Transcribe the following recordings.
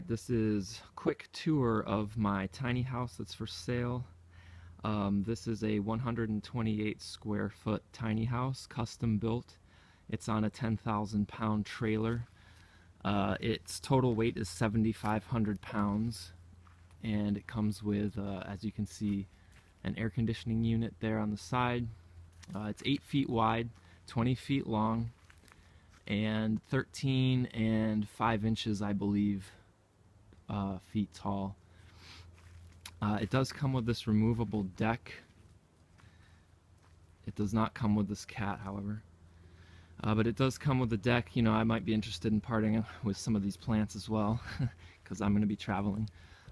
This is a quick tour of my tiny house that's for sale. This is a 128 square foot tiny house, custom built. It's on a 10,000 pound trailer. Its total weight is 7,500 pounds, and it comes with, as you can see, an air conditioning unit there on the side. It's 8 feet wide, 20 feet long, and 13 and 5 inches, I believe, feet tall. It does come with this removable deck. It does not come with this cat, however. But it does come with the deck. You know, I might be interested in parting with some of these plants as well, because I'm going to be traveling.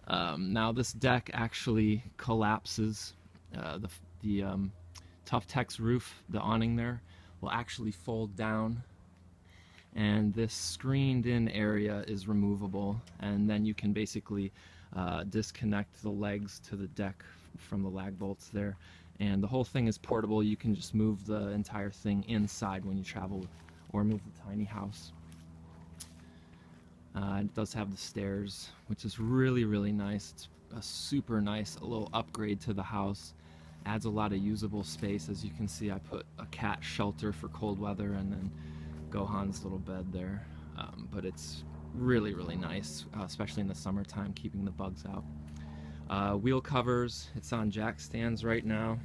Now this deck actually collapses. The Tuftex roof, the awning there, will actually fold down, and this screened in area is removable, and then you can basically disconnect the legs to the deck from the lag bolts there, and the whole thing is portable. You can just move the entire thing inside when you travel or move the tiny house. It does have the stairs, which is really nice. It's a super nice little upgrade to the house. Adds a lot of usable space. As you can see, I put a cat shelter for cold weather and then Gohan's little bed there. But it's really nice, especially in the summertime, keeping the bugs out. Wheel covers, it's on jack stands right now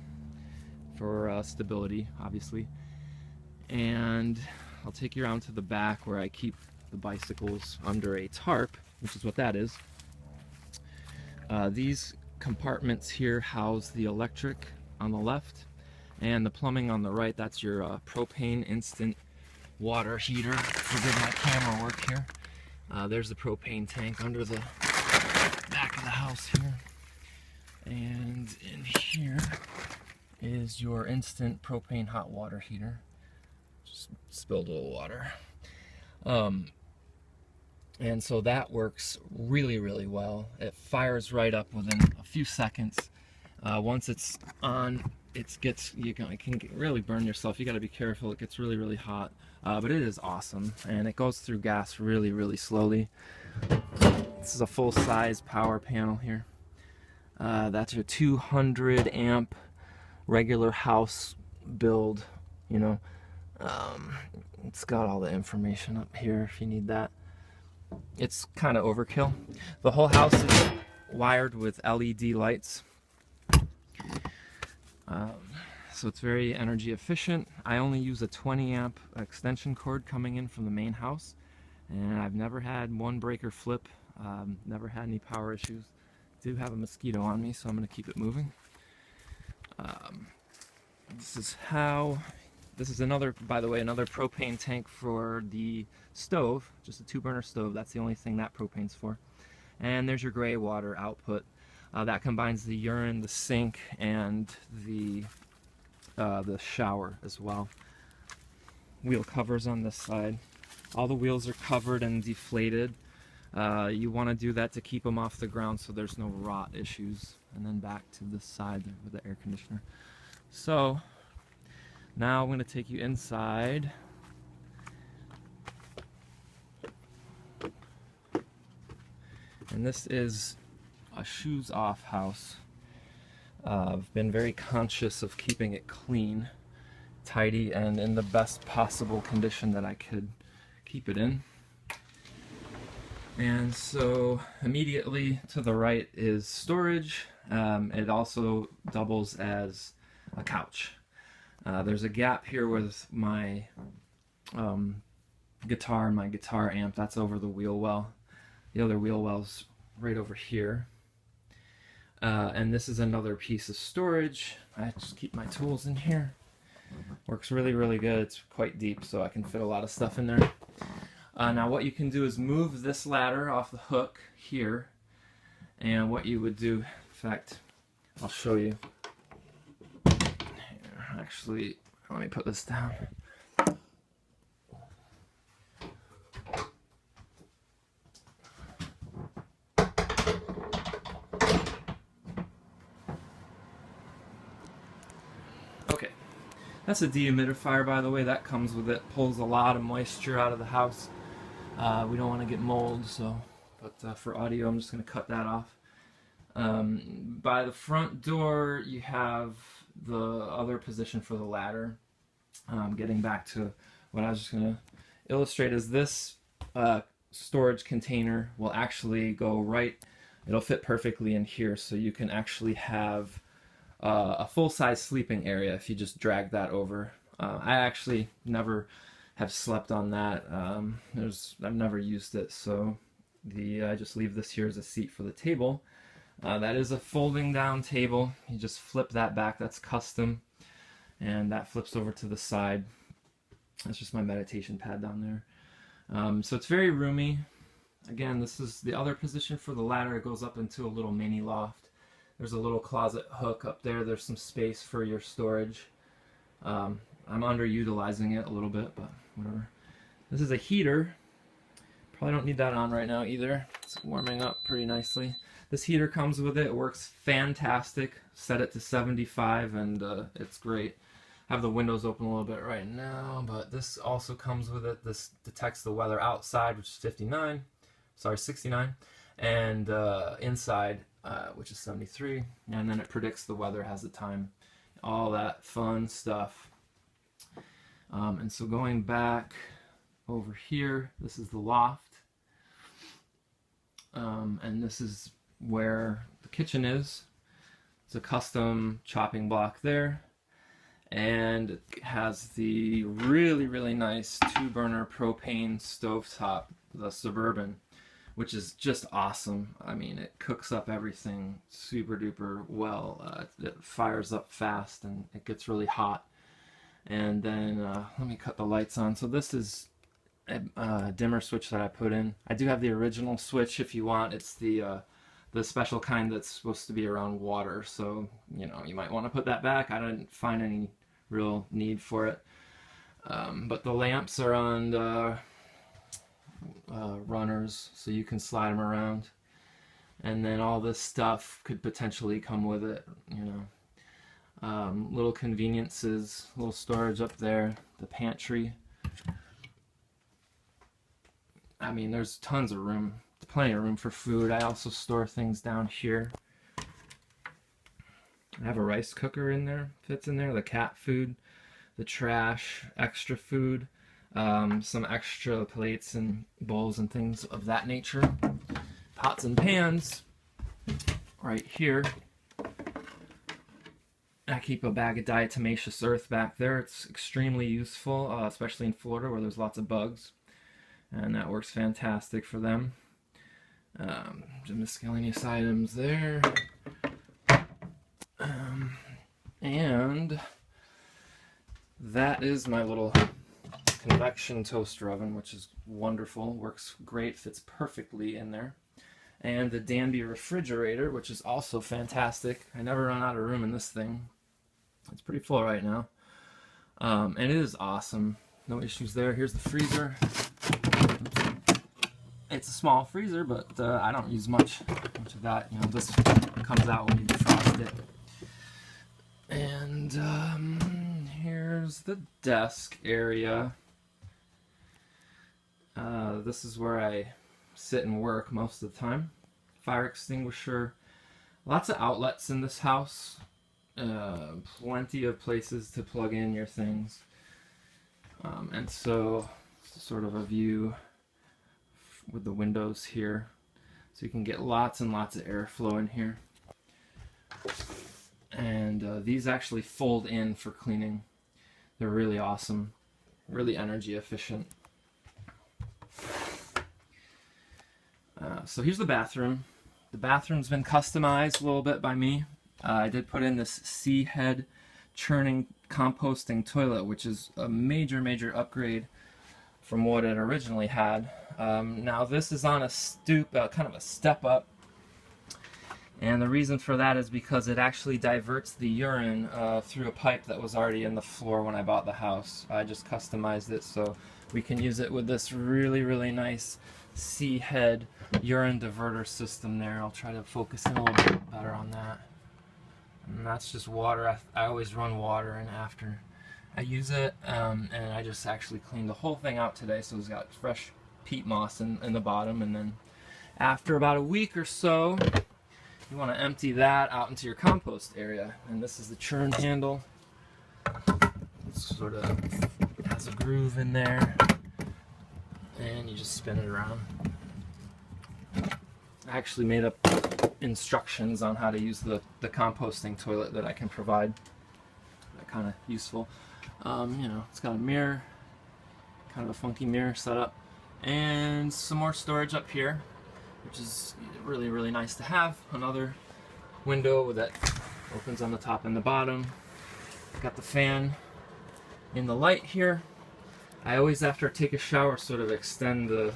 for stability, obviously. And I'll take you around to the back where I keep the bicycles under a tarp, which is what that is. These compartments here house the electric on the left and the plumbing on the right. That's your propane instant water heater. Forgive my camera work here. There's the propane tank under the back of the house here. And in here is your instant propane hot water heater. Just spilled a little water. And so that works really well. It fires right up within a few seconds. Once it's on, it can really burn yourself. You got to be careful. It gets really hot, but it is awesome, and it goes through gas really slowly. This is a full-size power panel here. That's your 200 amp regular house build. You know, it's got all the information up here if you need that. It's kind of overkill. The whole house is wired with LED lights, so it's very energy efficient. I only use a 20 amp extension cord coming in from the main house, and I've never had one breaker flip, never had any power issues. I do have a mosquito on me, so I'm going to keep it moving. This is another, by the way, another propane tank for the stove, just a 2-burner stove. That's the only thing that propane's for. And there's your gray water output. That combines the urine, the sink, and the shower as well. Wheel covers on this side. All the wheels are covered and deflated. You want to do that to keep them off the ground so there's no rot issues. And then back to this side with the air conditioner. So now I'm going to take you inside. And this is a shoes off house. I've been very conscious of keeping it clean, tidy, and in the best possible condition that I could keep it in. And so immediately to the right is storage. It also doubles as a couch. There's a gap here with my guitar and my guitar amp. That's over the wheel well. The other wheel well's right over here. And this is another piece of storage. I just keep my tools in here. Works really good. It's quite deep, so I can fit a lot of stuff in there. Now what you can do is move this ladder off the hook here. And what you would do, in fact, I'll show you. Actually, let me put this down. Okay, that's a dehumidifier, by the way. That comes with it. Pulls a lot of moisture out of the house. We don't want to get mold, so but for audio I'm just going to cut that off. By the front door you have the other position for the ladder. Getting back to what I was just going to illustrate is this storage container will actually go right, it'll fit perfectly in here, so you can actually have a full-size sleeping area if you just drag that over. I actually never have slept on that. I've never used it, so I just leave this here as a seat for the table. That is a folding down table. You just flip that back, that's custom, and that flips over to the side. That's just my meditation pad down there. So it's very roomy. Again, this is the other position for the ladder. It goes up into a little mini loft. There's a little closet hook up there. There's some space for your storage. I'm underutilizing it a little bit, but whatever. This is a heater. Probably don't need that on right now either. It's warming up pretty nicely. This heater comes with it. It works fantastic. Set it to 75 and it's great. I have the windows open a little bit right now, but this also comes with it. This detects the weather outside, which is 69, and inside, which is 73, and then it predicts the weather, has the time, all that fun stuff. And so going back over here, this is the loft, and this is where the kitchen is. It's a custom chopping block there, and it has the really nice 2-burner propane stovetop, the Suburban, which is just awesome. I mean, it cooks up everything super duper well. It fires up fast and it gets really hot. And then let me cut the lights on. So this is a dimmer switch that I put in. I do have the original switch if you want. It's the special kind that's supposed to be around water. So, you know, you might want to put that back. I didn't find any real need for it. But the lamps are on runners, so you can slide them around. And then all this stuff could potentially come with it, you know. Little conveniences, little storage up there, the pantry. I mean, there's tons of room, plenty of room for food. I also store things down here. I have a rice cooker in there, fits in there, the cat food, the trash, extra food, some extra plates and bowls and things of that nature. Pots and pans right here. I keep a bag of diatomaceous earth back there. It's extremely useful, especially in Florida where there's lots of bugs, and that works fantastic for them. Some miscellaneous items there. And that is my little convection toaster oven, which is wonderful, works great, fits perfectly in there. And the Danby refrigerator, which is also fantastic. I never run out of room in this thing. It's pretty full right now. And it is awesome. No issues there. Here's the freezer. It's a small freezer, but I don't use much of that. You know, this comes out when you defrost it. And here's the desk area. This is where I sit and work most of the time. Fire extinguisher. Lots of outlets in this house. Plenty of places to plug in your things. And so, sort of a view with the windows here. So you can get lots and lots of airflow in here. And these actually fold in for cleaning. They're really awesome, really energy efficient. So here's the bathroom. The bathroom's been customized a little bit by me. I did put in this C-head churning composting toilet, which is a major upgrade from what it originally had. Now this is on a stoop, kind of a step up. And the reason for that is because it actually diverts the urine through a pipe that was already in the floor when I bought the house. I just customized it so we can use it with this really nice C-head urine diverter system there. I'll try to focus in a little bit better on that. And that's just water. I always run water in after I use it, and I just actually cleaned the whole thing out today, so it's got fresh peat moss in the bottom, and then After about a week or so, you want to empty that out into your compost area. And this is the churn handle. It sort of has a groove in there, and you just spin it around. I actually made up instructions on how to use the composting toilet that I can provide. They're kind of useful. You know, it's got a mirror, kind of a funky mirror setup, and some more storage up here, which is really, really nice to have. Another window that opens on the top and the bottom. Got the fan in the light here. I always, after I take a shower, sort of extend the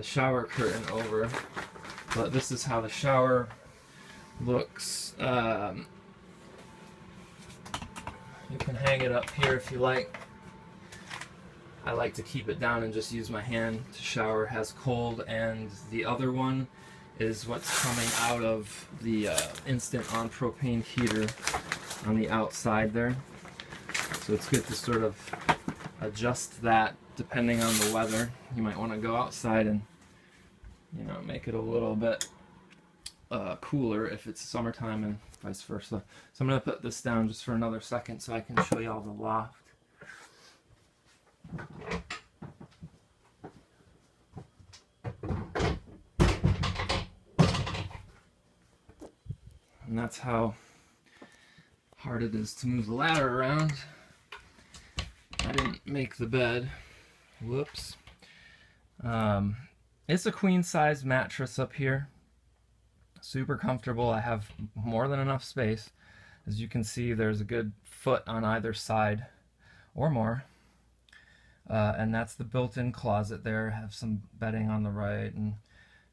shower curtain over, but this is how the shower looks. You can hang it up here if you like. I like to keep it down and just use my hand to shower. It has cold, and the other one is what's coming out of the Instant On propane heater on the outside there. So it's good to sort of adjust that depending on the weather. You might want to go outside and, you know, make it a little bit cooler if it's summertime, and vice versa. So I'm going to put this down just for another second so I can show you all the loft. And that's how hard it is to move the ladder around. I didn't make the bed. Whoops. It's a queen size mattress up here. Super comfortable. I have more than enough space. As you can see, there's a good foot on either side or more. And that's the built-in closet there. I have some bedding on the right and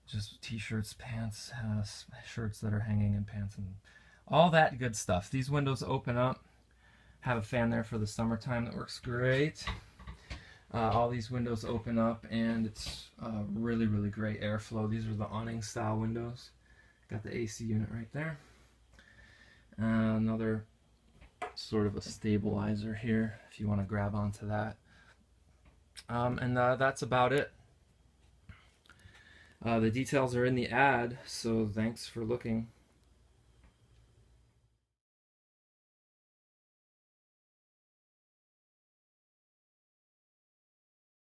just t-shirts, pants, shirts that are hanging in pants, and all that good stuff. These windows open up. Have a fan there for the summertime that works great. All these windows open up, and it's really, really great airflow. These are the awning style windows. Got the AC unit right there. Another sort of a stabilizer here if you want to grab onto that. And that's about it. The details are in the ad, so thanks for looking.